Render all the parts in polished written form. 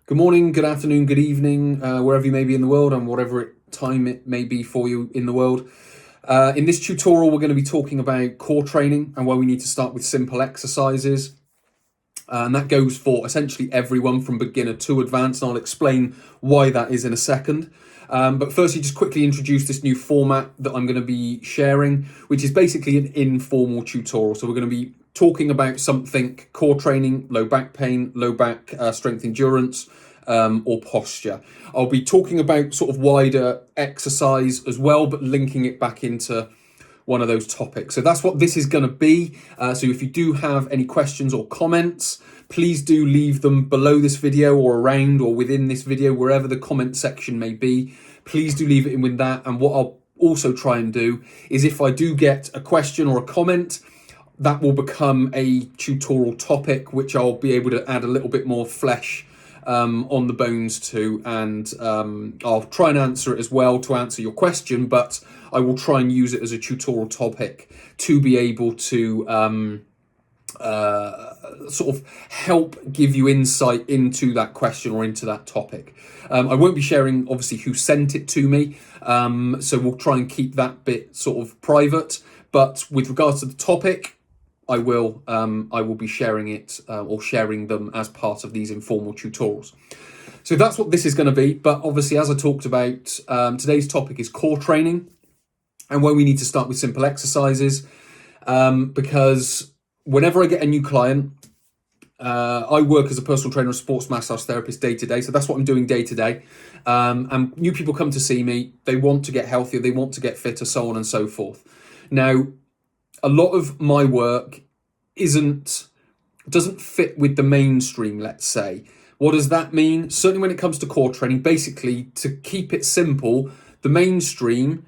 Good morning, good afternoon, good evening, wherever you may be in the world and whatever time it may be for you in the world. In this tutorial, we're going to be talking about core training and why we need to start with simple exercises. And that goes for essentially everyone from beginner to advanced, and I'll explain why that is in a second. But firstly, just quickly introduce this new format that I'm going to be sharing, which is basically an informal tutorial. So we're going to be talking about something core training, low back pain, low back strength endurance, or posture. I'll be talking about sort of wider exercise as well, but linking it back into one of those topics. So that's what this is going to be. So if you do have any questions or comments, please do leave them below this video or around or within this video, wherever the comment section may be. Please do leave it in with that. And what I'll also try and do is if I do get a question or a comment, that will become a tutorial topic, which I'll be able to add a little bit more flesh on the bones to, and I'll try and answer it as well to answer your question, but I will try and use it as a tutorial topic to be able to sort of help give you insight into that question or into that topic. I won't be sharing obviously who sent it to me, so we'll try and keep that bit sort of private, but with regards to the topic, I will be sharing it or sharing them as part of these informal tutorials. So that's what this is going to be. But obviously, as I talked about, today's topic is core training and why we need to start with simple exercises. Because whenever I get a new client, I work as a personal trainer and sports massage therapist day to day. So that's what I'm doing day to day. And new people come to see me. They want to get healthier. They want to get fitter, so on and so forth. Now, a lot of my work doesn't fit with the mainstream, let's say. What does that mean? Certainly when it comes to core training, basically, to keep it simple, the mainstream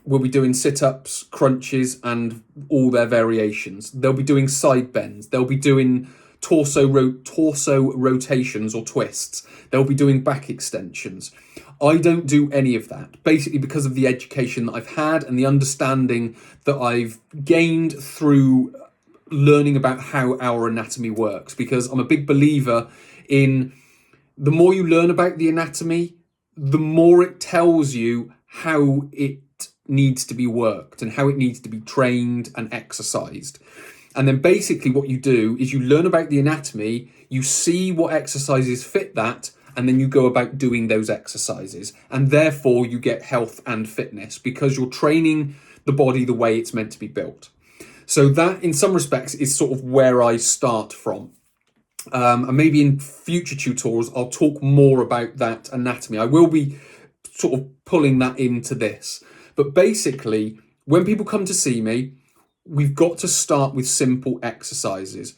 will be doing sit-ups, crunches, and all their variations. They'll be doing side bends. They'll be doing torso rotations or twists. They'll be doing back extensions. I don't do any of that, basically because of the education that I've had and the understanding that I've gained through learning about how our anatomy works, because I'm a big believer in the more you learn about the anatomy, the more it tells you how it needs to be worked and how it needs to be trained and exercised. And then basically what you do is you learn about the anatomy, you see what exercises fit that, and then you go about doing those exercises. And therefore you get health and fitness because you're training the body the way it's meant to be built. So that in some respects is sort of where I start from. And maybe in future tutorials, I'll talk more about that anatomy. I will be sort of pulling that into this. But basically, when people come to see me, we've got to start with simple exercises.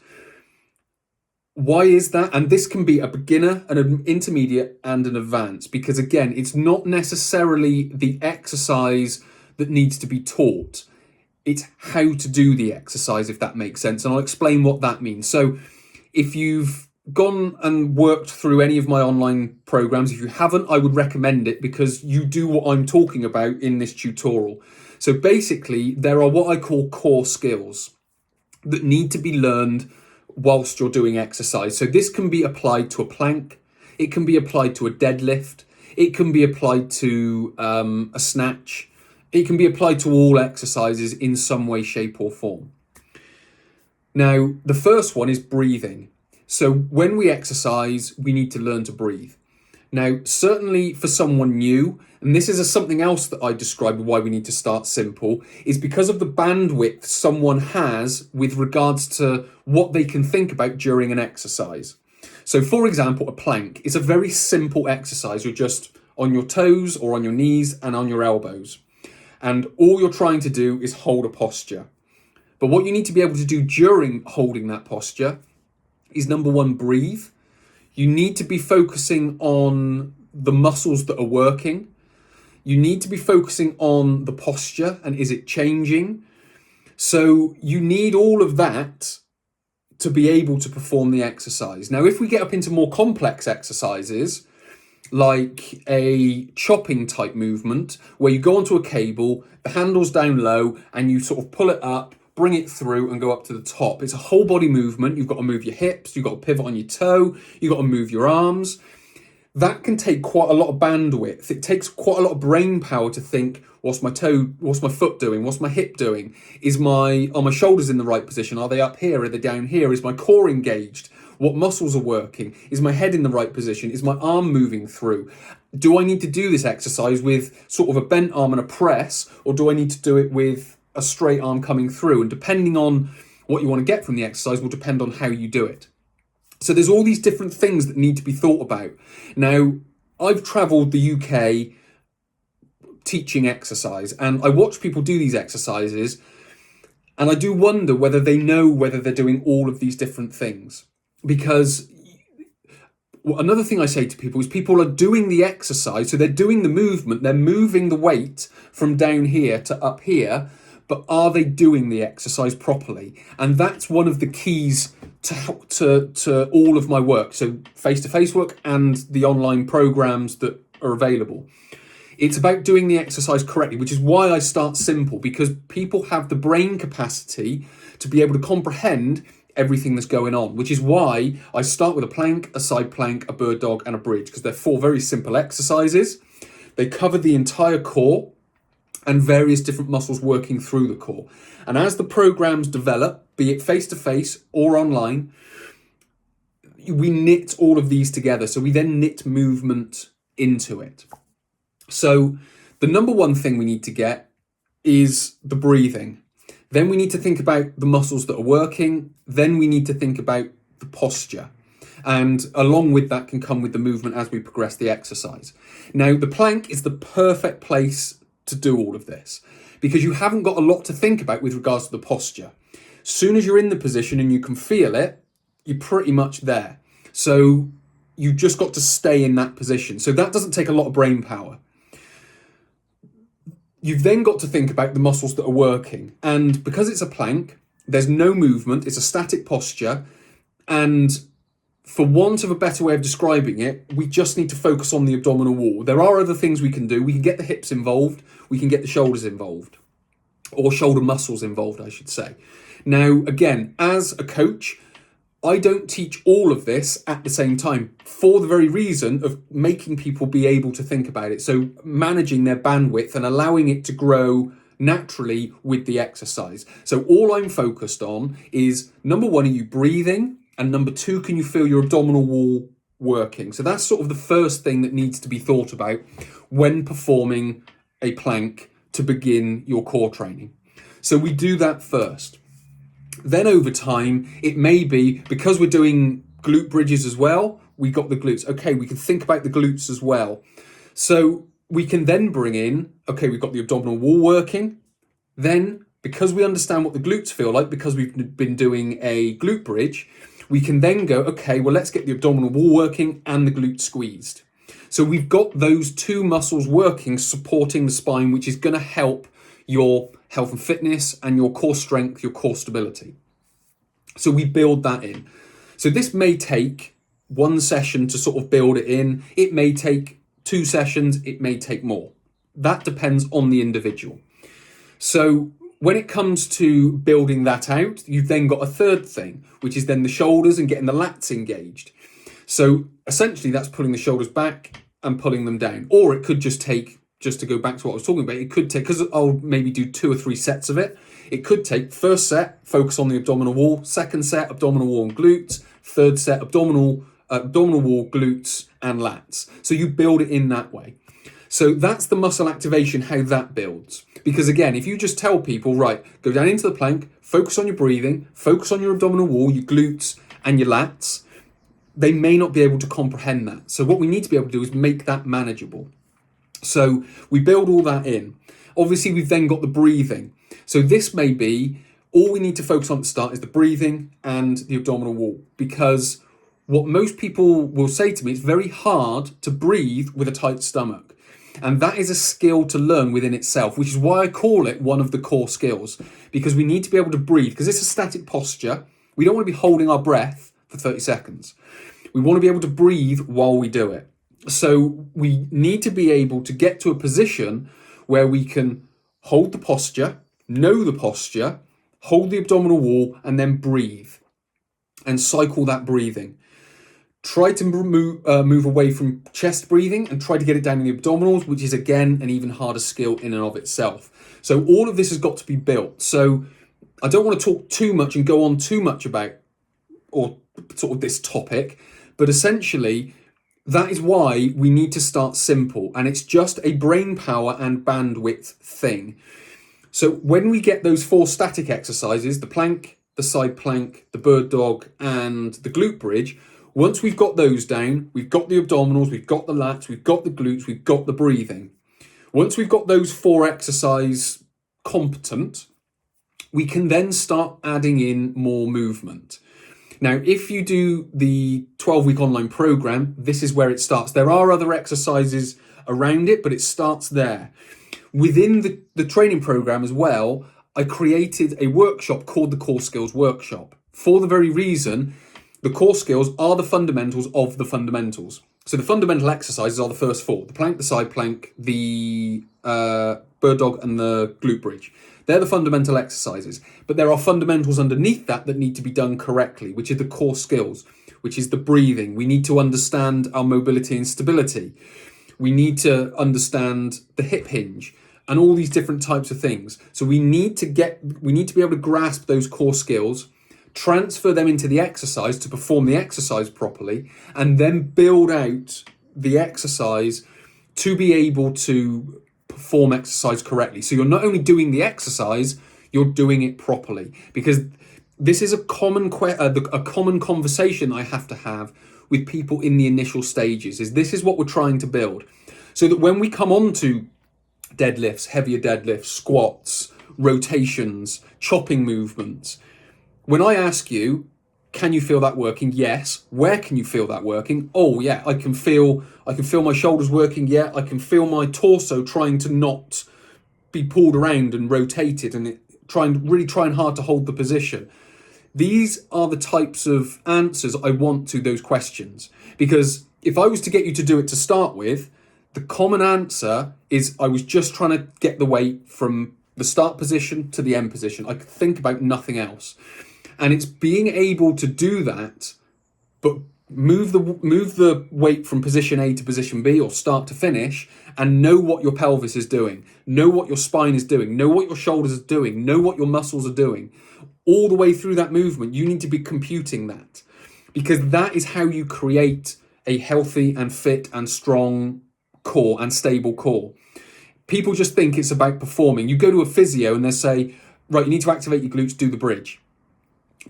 Why is that? And this can be a beginner, an intermediate, and an advanced, because again, it's not necessarily the exercise that needs to be taught. It's how to do the exercise, if that makes sense. And I'll explain what that means. So if you've gone and worked through any of my online programs, if you haven't, I would recommend it because you do what I'm talking about in this tutorial. So basically, there are what I call core skills that need to be learned whilst you're doing exercise. So this can be applied to a plank, it can be applied to a deadlift, it can be applied to a snatch, it can be applied to all exercises in some way, shape or form. Now, the first one is breathing. So when we exercise, we need to learn to breathe. Now, certainly for someone new, and this is something else that I describe why we need to start simple, is because of the bandwidth someone has with regards to what they can think about during an exercise. So for example, a plank is a very simple exercise. You're just on your toes or on your knees and on your elbows. And all you're trying to do is hold a posture. But what you need to be able to do during holding that posture is number one, breathe. You need to be focusing on the muscles that are working. You need to be focusing on the posture and is it changing? So you need all of that to be able to perform the exercise. Now, if we get up into more complex exercises, like a chopping type movement, where you go onto a cable, the handle's down low, and you sort of pull it up, bring it through and go up to the top. It's a whole body movement. You've got to move your hips, you've got to pivot on your toe, you've got to move your arms. That can take quite a lot of bandwidth. It takes quite a lot of brain power to think, what's my foot doing? What's my hip doing? Are my shoulders in the right position? Are they up here? Are they down here? Is my core engaged? What muscles are working? Is my head in the right position? Is my arm moving through? Do I need to do this exercise with sort of a bent arm and a press, or do I need to do it with a straight arm coming through? And depending on what you want to get from the exercise will depend on how you do it. So there's all these different things that need to be thought about. Now, I've travelled the UK teaching exercise, and I watch people do these exercises, and I do wonder whether they know whether they're doing all of these different things. Because another thing I say to people is people are doing the exercise, so they're doing the movement, they're moving the weight from down here to up here, but are they doing the exercise properly? And that's one of the keys to all of my work, so face-to-face work and the online programs that are available. It's about doing the exercise correctly, which is why I start simple, because people have the brain capacity to be able to comprehend everything that's going on, which is why I start with a plank, a side plank, a bird dog, and a bridge, because they're 4 very simple exercises. They cover the entire core and various different muscles working through the core. And as the programs develop, be it face-to-face or online, we knit all of these together. So we then knit movement into it. So the number one thing we need to get is the breathing. Then we need to think about the muscles that are working. Then we need to think about the posture. And along with that can come with the movement as we progress the exercise. Now, the plank is the perfect place to do all of this because you haven't got a lot to think about with regards to the posture. Soon as you're in the position and you can feel it, you're pretty much there. So you've just got to stay in that position. So that doesn't take a lot of brain power. You've then got to think about the muscles that are working. And because it's a plank, there's no movement, it's a static posture. And for want of a better way of describing it, we just need to focus on the abdominal wall. There are other things we can do. We can get the hips involved, we can get the shoulders involved, or shoulder muscles involved, I should say. Now, again, as a coach, I don't teach all of this at the same time for the very reason of making people be able to think about it. So managing their bandwidth and allowing it to grow naturally with the exercise. So all I'm focused on is, number one, are you breathing? And number two, can you feel your abdominal wall working? So that's sort of the first thing that needs to be thought about when performing a plank to begin your core training. So we do that first. Then over time, it may be, because we're doing glute bridges as well, we got the glutes. Okay, we can think about the glutes as well. So we can then bring in, okay, we've got the abdominal wall working. Then, because we understand what the glutes feel like, because we've been doing a glute bridge, we can then go, okay, well, let's get the abdominal wall working and the glute squeezed. So we've got those two muscles working, supporting the spine, which is going to help your health and fitness and your core strength, your core stability. So we build that in. So this may take one session to sort of build it in. It may take 2 sessions. It may take more. That depends on the individual. So when it comes to building that out, you've then got a third thing, which is then the shoulders and getting the lats engaged. So essentially that's pulling the shoulders back and pulling them down. Or it could just take, just to go back to what I was talking about, it could take, because I'll maybe do 2 or 3 sets of it, it could take first set, focus on the abdominal wall, second set, abdominal wall and glutes, third set, abdominal wall, glutes and lats. So you build it in that way. So that's the muscle activation, how that builds. Because again, if you just tell people, right, go down into the plank, focus on your breathing, focus on your abdominal wall, your glutes and your lats, they may not be able to comprehend that. So what we need to be able to do is make that manageable. So we build all that in. Obviously, we've then got the breathing. So this may be, all we need to focus on at the start is the breathing and the abdominal wall. Because what most people will say to me, it's very hard to breathe with a tight stomach. And that is a skill to learn within itself, which is why I call it one of the core skills. Because we need to be able to breathe, because it's a static posture. We don't want to be holding our breath for 30 seconds. We want to be able to breathe while we do it. So we need to be able to get to a position where we can hold the posture, know the posture, hold the abdominal wall, and then breathe and cycle that breathing. Try to move away from chest breathing and try to get it down in the abdominals, which is again an even harder skill in and of itself. So all of this has got to be built. So I don't want to talk too much and go on too much about or sort of this topic, but essentially that is why we need to start simple, and it's just a brain power and bandwidth thing. So when we get those 4 static exercises, the plank, the side plank, the bird dog, and the glute bridge, once we've got those down, we've got the abdominals, we've got the lats, we've got the glutes, we've got the breathing. Once we've got those 4 exercise competent, we can then start adding in more movement. Now, if you do the 12-week online program, this is where it starts. There are other exercises around it, but it starts there. Within the training program as well, I created a workshop called the Core Skills Workshop for the very reason the core skills are the fundamentals of the fundamentals. So the fundamental exercises are the first 4, the plank, the side plank, the bird dog, and the glute bridge. They're the fundamental exercises, but there are fundamentals underneath that need to be done correctly, which is the core skills, which is the breathing. We need to understand our mobility and stability. We need to understand the hip hinge and all these different types of things. So we need to be able to grasp those core skills, transfer them into the exercise to perform the exercise properly, and then build out the exercise to be able to perform exercise correctly. So you're not only doing the exercise, you're doing it properly, because this is a common conversation I have to have with people in the initial stages. This is what we're trying to build, so that when we come on to deadlifts, heavier deadlifts, squats, rotations, chopping movements, when I ask you, can you feel that working? Yes. Where can you feel that working? Oh yeah, I can feel my shoulders working. Yeah, I can feel my torso trying to not be pulled around and rotated, and really trying hard to hold the position. These are the types of answers I want to those questions, because if I was to get you to do it to start with, the common answer is I was just trying to get the weight from the start position to the end position. I could think about nothing else. And it's being able to do that, but move the weight from position A to position B, or start to finish, and know what your pelvis is doing, know what your spine is doing, know what your shoulders are doing, know what your muscles are doing. All the way through that movement, you need to be computing that, because that is how you create a healthy and fit and strong core and stable core. People just think it's about performing. You go to a physio and they say, right, you need to activate your glutes, do the bridge.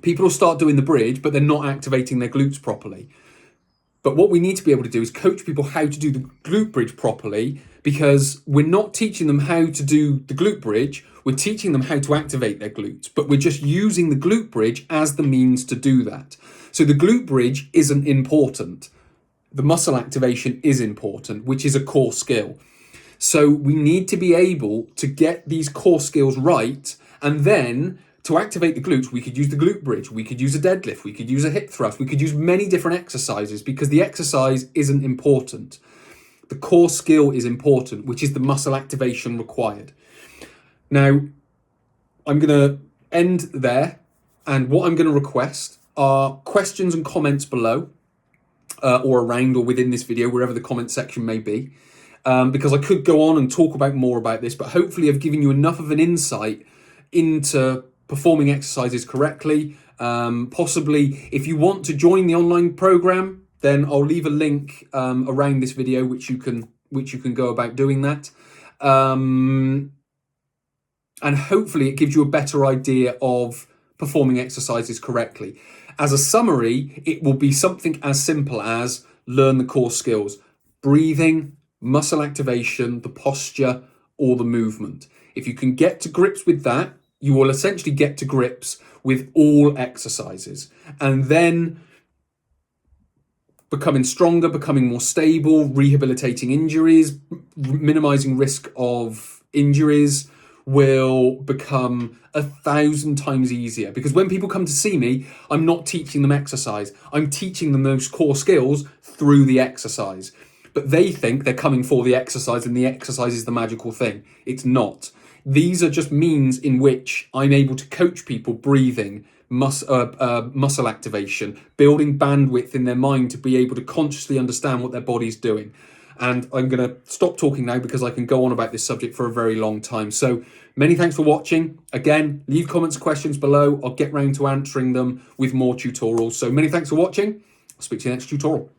People will start doing the bridge, but they're not activating their glutes properly. But what we need to be able to do is coach people how to do the glute bridge properly, because we're not teaching them how to do the glute bridge, we're teaching them how to activate their glutes, but we're just using the glute bridge as the means to do that. So the glute bridge isn't important. The muscle activation is important, which is a core skill. So we need to be able to get these core skills right, and then to activate the glutes, we could use the glute bridge, we could use a deadlift, we could use a hip thrust, we could use many different exercises, because the exercise isn't important. The core skill is important, which is the muscle activation required. Now, I'm going to end there, and what I'm going to request are questions and comments below, or around or within this video, wherever the comment section may be, because I could go on and talk about more about this, but hopefully I've given you enough of an insight into performing exercises correctly. Possibly, if you want to join the online program, then I'll leave a link around this video, which you can go about doing that. And hopefully it gives you a better idea of performing exercises correctly. As a summary, it will be something as simple as learn the core skills: breathing, muscle activation, the posture, or the movement. If you can get to grips with that, you will essentially get to grips with all exercises, and then becoming stronger, becoming more stable, rehabilitating injuries, minimizing risk of injuries will become 1,000 times easier. Because when people come to see me, I'm not teaching them exercise. I'm teaching them those core skills through the exercise. But they think they're coming for the exercise and the exercise is the magical thing. It's not. These are just means in which I'm able to coach people breathing, muscle activation, building bandwidth in their mind to be able to consciously understand what their body's doing. And I'm going to stop talking now because I can go on about this subject for a very long time. So many thanks for watching. Again, leave comments, questions below. I'll get round to answering them with more tutorials. So many thanks for watching. I'll speak to you next tutorial.